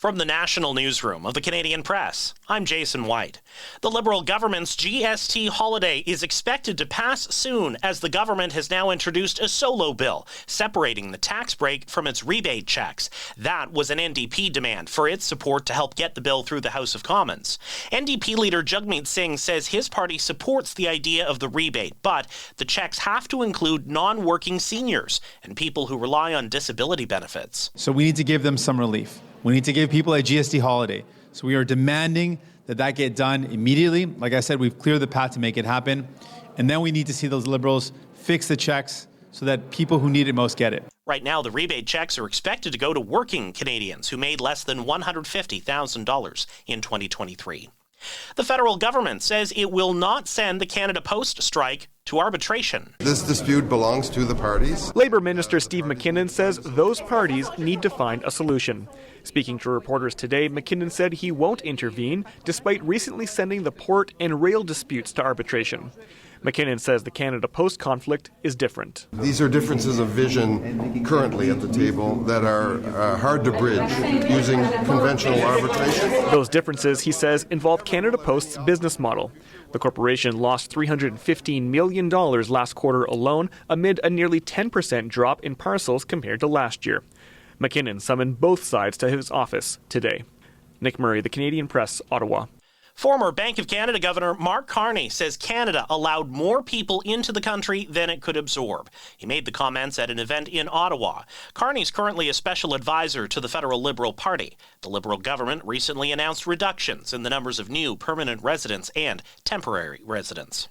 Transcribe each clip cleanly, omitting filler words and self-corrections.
From the national newsroom of the Canadian Press, I'm Jason White. The Liberal government's GST holiday is expected to pass soon as the government has now introduced a solo bill separating the tax break from its rebate checks. That was an NDP demand for its support to help get the bill through the House of Commons. NDP leader Jagmeet Singh says his party supports the idea of the rebate, but the checks have to include non-working seniors and people who rely on disability benefits. So we need to give them some relief. We need to give people a GST holiday. So we are demanding that get done immediately. Like I said, we've cleared the path to make it happen. And then we need to see those Liberals fix the checks so that people who need it most get it. Right now, the rebate checks are expected to go to working Canadians who made less than $150,000 in 2023. The federal government says it will not send the Canada Post strike to arbitration. This dispute belongs to the parties. Labour Minister Steve McKinnon says those parties need to find a solution. Speaking to reporters today, McKinnon said he won't intervene, despite recently sending the port and rail disputes to arbitration. McKinnon says the Canada Post conflict is different. These are differences of vision currently at the table that are hard to bridge using conventional arbitration. Those differences, he says, involve Canada Post's business model. The corporation lost $315 million last quarter alone, amid a nearly 10% drop in parcels compared to last year. McKinnon summoned both sides to his office today. Nick Murray, The Canadian Press, Ottawa. Former Bank of Canada Governor Mark Carney says Canada allowed more people into the country than it could absorb. He made the comments at an event in Ottawa. Carney's currently a special advisor to the federal Liberal Party. The Liberal government recently announced reductions in the numbers of new permanent residents and temporary residents.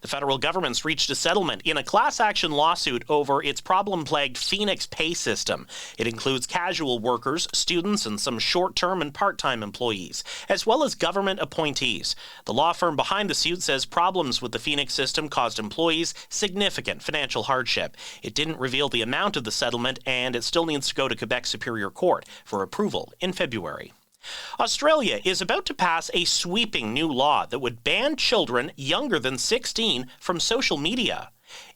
The federal government's reached a settlement in a class action lawsuit over its problem-plagued Phoenix pay system. It includes casual workers, students, and some short-term and part-time employees, as well as government appointees. The law firm behind the suit says problems with the Phoenix system caused employees significant financial hardship. It didn't reveal the amount of the settlement, and it still needs to go to Quebec Superior Court for approval in February. Australia is about to pass a sweeping new law that would ban children younger than 16 from social media.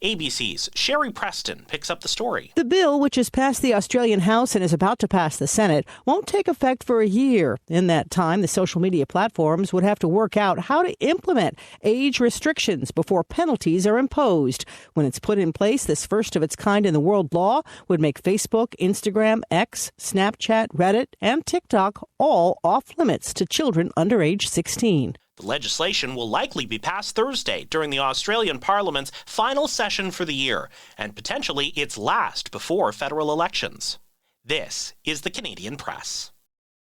ABC's Sherry Preston picks up the story. The bill, which has passed the Australian House and is about to pass the Senate, won't take effect for a year. In that time, the social media platforms would have to work out how to implement age restrictions before penalties are imposed. When it's put in place, this first of its kind in the world law would make Facebook, Instagram, X, Snapchat, Reddit, and TikTok all off limits to children under age 16. The legislation will likely be passed Thursday during the Australian Parliament's final session for the year, and potentially its last before federal elections. This is the Canadian Press.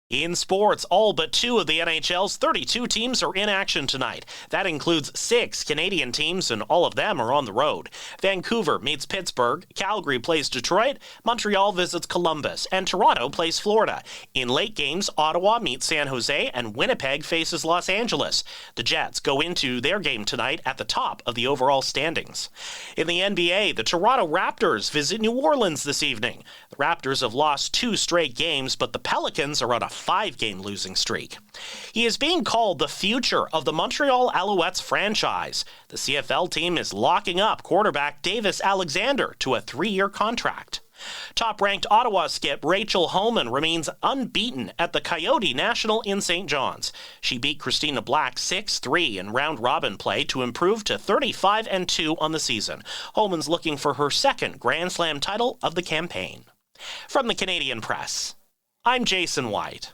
In sports, all but 2 of the NHL's 32 teams are in action tonight. That includes 6 Canadian teams, and all of them are on the road. Vancouver meets Pittsburgh, Calgary plays Detroit, Montreal visits Columbus, and Toronto plays Florida. In late games, Ottawa meets San Jose, and Winnipeg faces Los Angeles. The Jets go into their game tonight at the top of the overall standings. In the NBA, the Toronto Raptors visit New Orleans this evening. The Raptors have lost 2 straight games, but the Pelicans are on a 5-game losing streak. He is being called the future of the Montreal Alouettes franchise. The CFL team is locking up quarterback Davis Alexander to a 3-year contract. Top-ranked Ottawa skip Rachel Homan remains unbeaten at the Coyote National in St. John's. She beat Christina Black 6-3 in round-robin play to improve to 35-2 on the season. Homan's looking for her second Grand Slam title of the campaign. From the Canadian Press, I'm Jason White.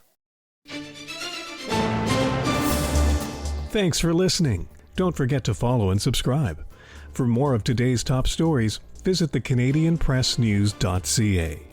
Thanks for listening. Don't forget to follow and subscribe. For more of today's top stories, visit thecanadianpressnews.ca.